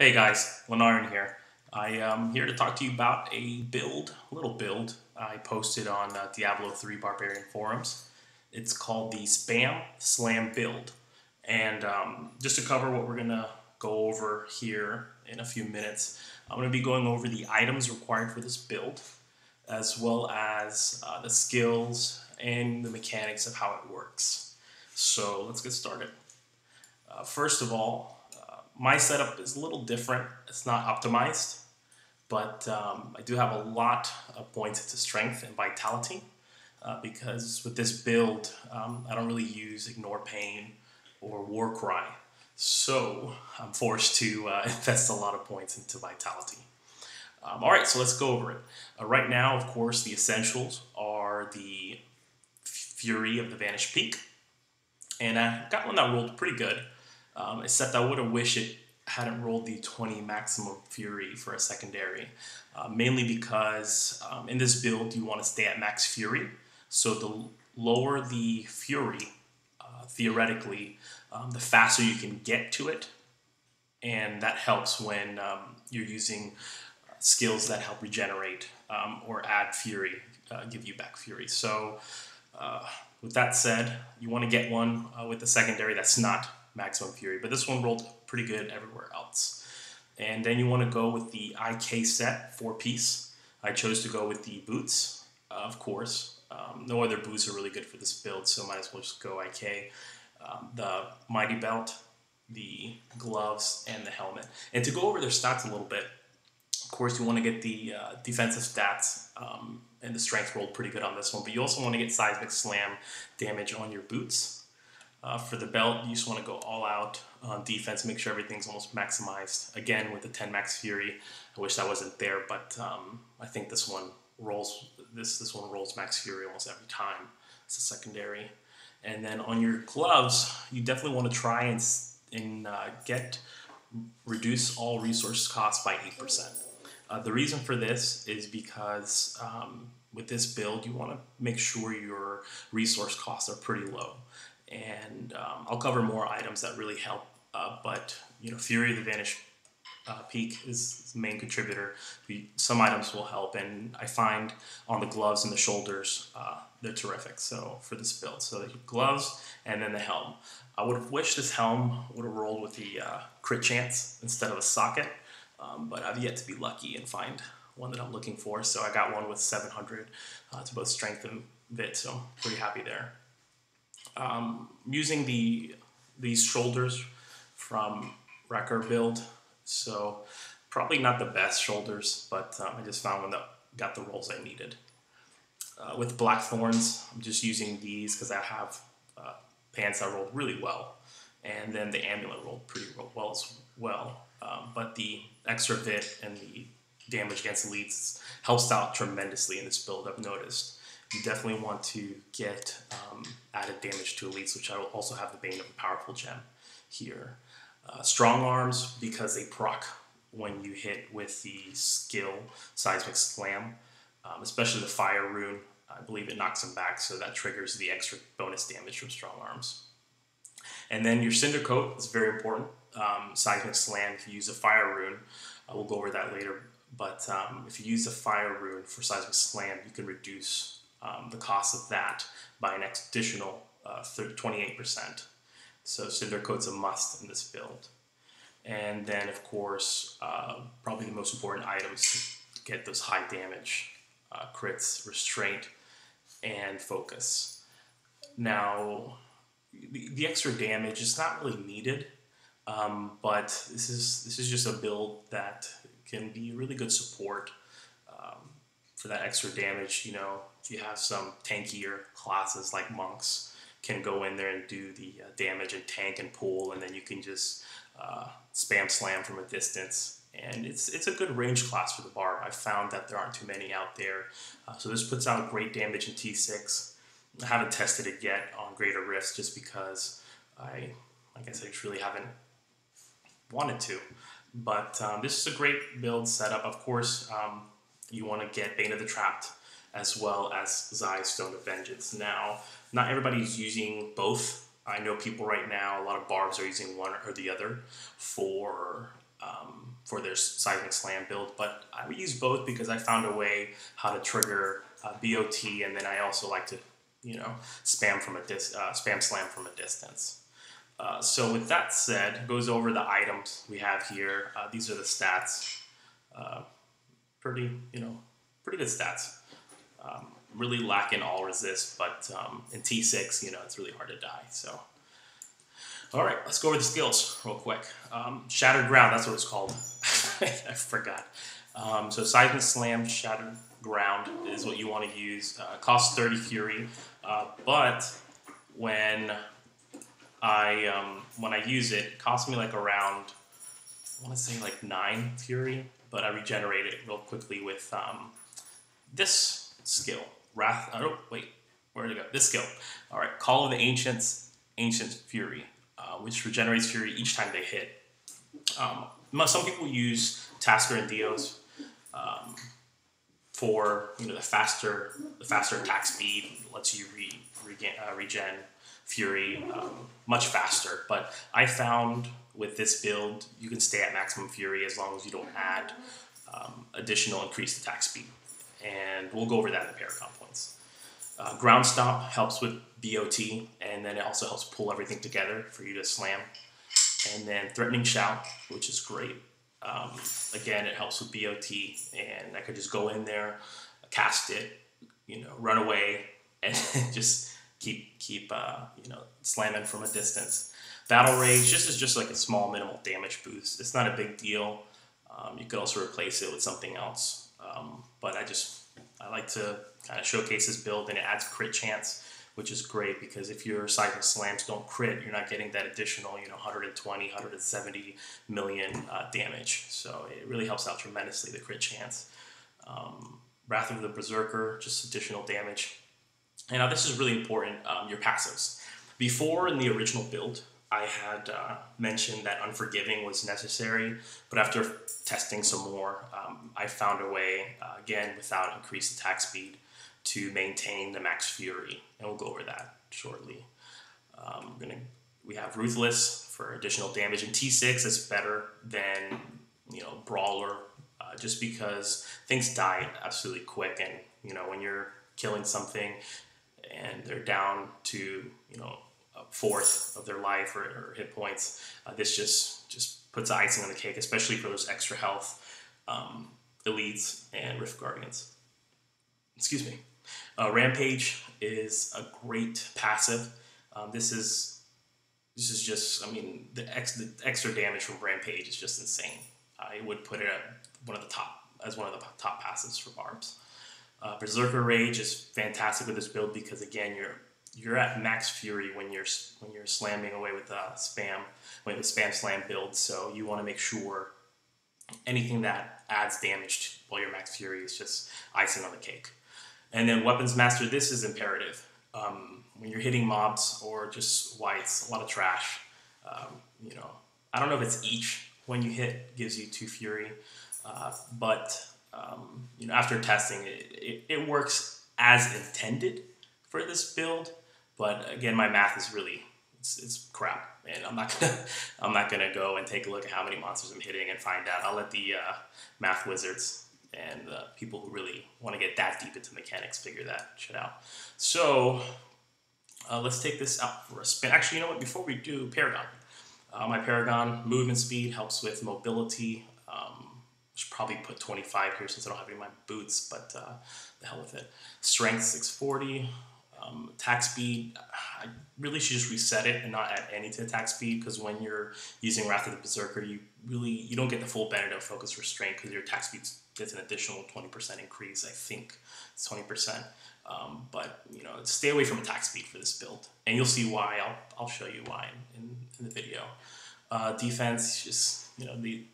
Hey guys, Lenarin here. I am here to talk to you about a little build I posted on Diablo 3 Barbarian forums. It's called the Spam Slam build. And just to cover what we're going to go over here in a few minutes, I'm going to be going over the items required for this build, as well as the skills and the mechanics of how it works. So let's get started. First of all, my setup is a little different. It's not optimized, but I do have a lot of points into strength and vitality because with this build, I don't really use Ignore Pain or War Cry. So I'm forced to invest a lot of points into vitality. All right, so let's go over it. Right now, of course, the essentials are the Fury of the Vanished Peak, and I got one that rolled pretty good. Except I would have wished it hadn't rolled the 20 maximum fury for a secondary, mainly because in this build you want to stay at max fury. So the lower the fury, theoretically, the faster you can get to it, and that helps when you're using skills that help regenerate or add fury, give you back fury. So with that said, you want to get one with the secondary that's not maximum fury, but this one rolled pretty good everywhere else. And then you want to go with the IK set 4-piece. I chose to go with the boots, of course. No other boots are really good for this build, so might as well just go IK. The mighty belt, the gloves, and the helmet. And to go over their stats a little bit, of course, you want to get the defensive stats, and the strength rolled pretty good on this one, but you also want to get seismic slam damage on your boots. For the belt, you just want to go all out on defense, make sure everything's almost maximized. Again, with the 10 max fury, I wish that wasn't there, but I think this one rolls max fury almost every time. It's a secondary. And then on your gloves, you definitely want to try and reduce all resource costs by 8%. The reason for this is because with this build, you want to make sure your resource costs are pretty low. And I'll cover more items that really help, but Fury of the Vanished Peak is the main contributor. Some items will help, and I find on the gloves and the shoulders, they're terrific. So for this build, so the gloves and then the helm. I would have wished this helm would have rolled with the crit chance instead of a socket, but I've yet to be lucky and find one that I'm looking for. So I got one with 700 to both strength and vit, so I'm pretty happy there. Using these shoulders from Wrecker build, so probably not the best shoulders, but I just found one that got the rolls I needed. With Blackthorns, I'm just using these because I have pants that rolled really well, and then the amulet rolled pretty well as well. But the extra vit and the damage against elites helps out tremendously in this build, I've noticed. You definitely want to get added damage to elites, which I will also have the Bane of the Powerful Gem here. Strong arms, because they proc when you hit with the skill Seismic Slam, especially the Fire Rune. I believe it knocks them back, so that triggers the extra bonus damage from strong arms. And then your Cinder Coat is very important. Seismic Slam, if you use a Fire Rune, we'll go over that later, but if you use a Fire Rune for Seismic Slam, you can reduce the cost of that by an additional 28%. So Cinder Coat's a must in this build. And then, of course, probably the most important items to get those high damage crits, Restraint, and Focus. Now, the extra damage is not really needed, but this is just a build that can be really good support for that extra damage. If you have some tankier classes like monks, can go in there and do the damage and tank and pull, and then you can just spam slam from a distance. And it's a good range class for the barb. I've found that there aren't too many out there. So this puts out great damage in T6. I haven't tested it yet on Greater Rifts just because I guess I just really haven't wanted to. But this is a great build setup. Of course, you want to get Bane of the Trapped as well as Zai's Stone of Vengeance. Now, not everybody's using both. I know people right now, a lot of barbs are using one or the other for for their Seismic Slam build, but I would use both because I found a way how to trigger BOT, and then I also like to, spam slam from a distance. So with that said, goes over the items we have here. These are the stats. Pretty good stats. Really lacking all resist, but in T6, it's really hard to die. So, all right, let's go over the skills real quick. Shattered Ground, that's what it's called. I forgot. So Seismic Slam, Shattered Ground is what you want to use. Costs 30 Fury, but when I use it, it costs me like around, I want to say like 9 Fury, but I regenerate it real quickly with this skill. Where did it go? This skill. All right, Call of the Ancients, Ancient Fury, which regenerates Fury each time they hit. Some people use Tasker and Dios for the faster attack speed, lets you regen Fury much faster. But I found with this build, you can stay at maximum Fury as long as you don't add additional increased attack speed. And we'll go over that in the Paragon points. Ground Stomp helps with BOT, and then it also helps pull everything together for you to slam. And then Threatening Shout, which is great. Again, it helps with BOT, and I could just go in there, cast it, run away, and just keep slamming from a distance. Battle Rage, this is just like a small minimal damage boost. It's not a big deal. You could also replace it with something else. But I like to kind of showcase this build, and it adds crit chance, which is great because if your Seismic Slams don't crit, you're not getting that additional 120, 170 million damage. So it really helps out tremendously, the crit chance. Wrath of the Berserker, just additional damage. And now this is really important, your passives. Before in the original build, I had mentioned that Unforgiving was necessary, but after testing some more, I found a way, again, without increased attack speed, to maintain the max Fury, and we'll go over that shortly. We have Ruthless for additional damage, and T6 is better than Brawler, just because things die absolutely quick, and when you're killing something and they're down to a fourth of their life or hit points, this just puts icing on the cake, especially for those extra health elites and Rift Guardians. Excuse me. Rampage is a great passive. This is just, the extra damage from Rampage is just insane. I would put it at one of the top passives for Barbs. Berserker Rage is fantastic with this build because again you're at max Fury when you're slamming away with SpamSlam build. So you want to make sure anything that adds damage while you're max Fury is just icing on the cake. And then Weapons Master, this is imperative. When you're hitting mobs or just whites, a lot of trash. I don't know if it's each when you hit gives you 2 Fury, but after testing, it works as intended for this build. But again, my math is really it's crap, and I'm not gonna go and take a look at how many monsters I'm hitting and find out. I'll let the math wizards and the people who really want to get that deep into mechanics figure that shit out. So let's take this out for a spin. Actually, you know what? Before we do Paragon, my Paragon movement speed helps with mobility. Should probably put 25 here since I don't have any of my boots, but the hell with it. Strength 640. Attack speed, I really should just reset it and not add any to attack speed, because when you're using Wrath of the Berserker, you don't get the full benefit of focus restraint because your attack speed gets an additional 20% increase. I think it's 20%. But stay away from attack speed for this build, and you'll see why. I'll show you why in the video. Defense, just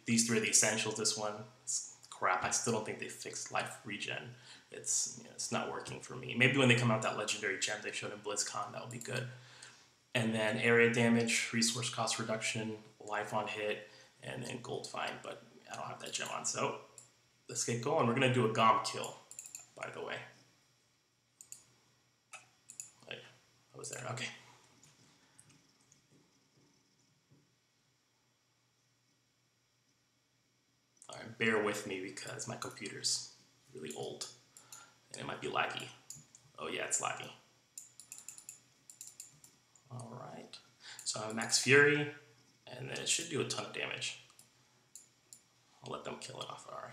these three are the essentials. This one is crap. I still don't think they fixed life regen. It's not working for me. Maybe when they come out that legendary gem they showed in BlizzCon, that would be good. And then area damage, resource cost reduction, life on hit, and then gold find. But I don't have that gem on, so let's get going. We're gonna do a Gom kill, by the way. Wait, I was there. Okay. Alright, bear with me because my computer's really old and it might be laggy. Oh yeah, it's laggy. Alright, so I have Max Fury, and then it should do a ton of damage. I'll let them kill it off. Alright.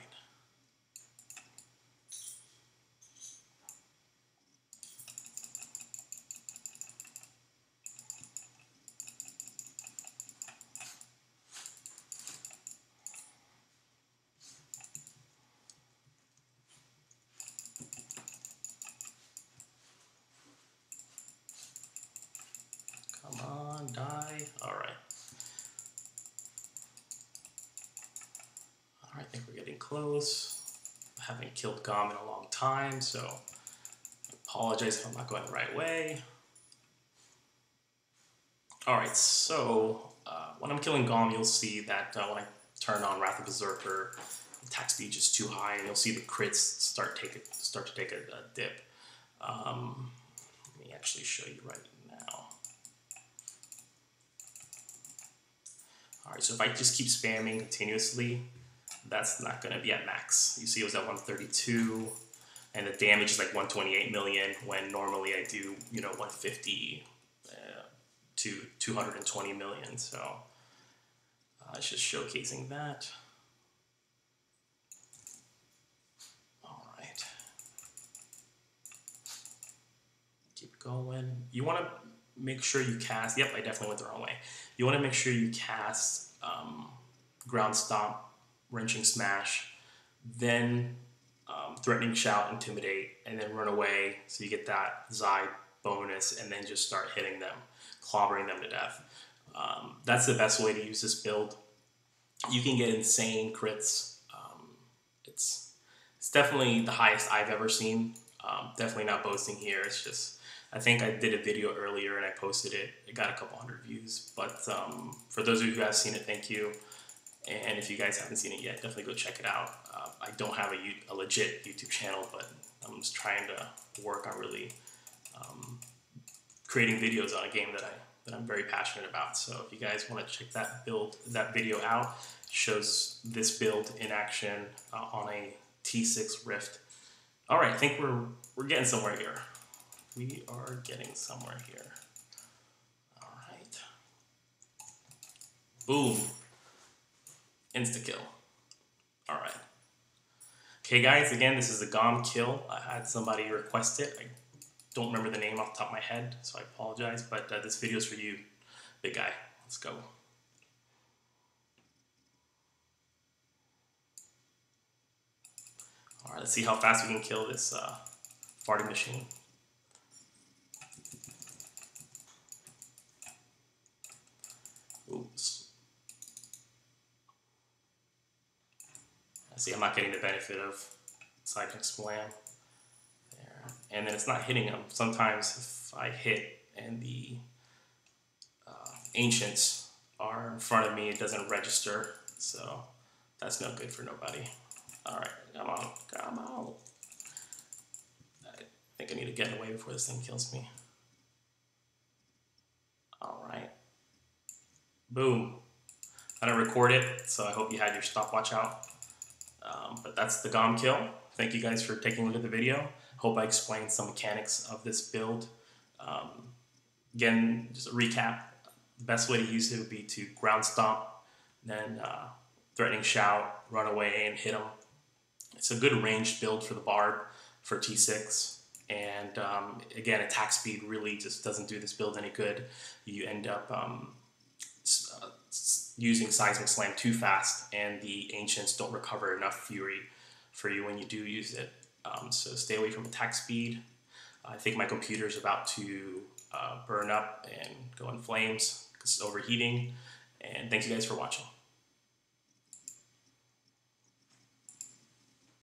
Come on, die. Alright. Alright, I think we're getting close. I haven't killed Gom in a long time, so I apologize if I'm not going the right way. Alright, so when I'm killing Gom, you'll see that when I turn on Wrath of Berserker, attack speed is too high, and you'll see the crits start to take a dip. Let me actually show you right now. Alright, so if I just keep spamming continuously, that's not going to be at max. You see it was at 132, and the damage is like 128 million, when normally I do, 150 to 220 million. So it's just showcasing that. Alright. Keep going. You want to make sure you cast, yep, I definitely went the wrong way. You want to make sure you cast Ground Stomp, Wrenching Smash, then Threatening Shout, Intimidate, and then Run Away, so you get that Zai bonus, and then just start hitting them, clobbering them to death. That's the best way to use this build. You can get insane crits. It's definitely the highest I've ever seen. Definitely not boasting here. It's just, I think I did a video earlier and I posted it. It got a couple hundred views. But for those of you who have seen it, thank you. And if you guys haven't seen it yet, definitely go check it out. I don't have a legit YouTube channel, but I'm just trying to work on really creating videos on a game that I'm very passionate about. So if you guys want to check that video out, it shows this build in action on a T6 Rift. All right, I think we're getting somewhere here. We are getting somewhere here. All right. Boom. Insta-kill. All right. Okay, guys, again, this is the Gom kill. I had somebody request it. I don't remember the name off the top of my head, so I apologize, but this video is for you, big guy. Let's go. All right, let's see how fast we can kill this farting machine. Oops. See, I'm not getting the benefit of SpamSlam there. And then it's not hitting him. Sometimes if I hit and the ancients are in front of me, it doesn't register. So that's no good for nobody. Alright, come on, come on. I think I need to get away before this thing kills me. Alright. Boom. I didn't record it, so I hope you had your stopwatch out. But that's the Gom kill. Thank you guys for taking a look at the video. Hope I explained some mechanics of this build. Again, just a recap. The best way to use it would be to ground stomp, then threatening shout, run away, and hit them. It's a good ranged build for the Barb for T6. And again, attack speed really just doesn't do this build any good. You end up using SpamSlam too fast, and the ancients don't recover enough fury for you when you do use it. So stay away from attack speed. I think my computer is about to burn up and go in flames because it's overheating. And thank you guys for watching.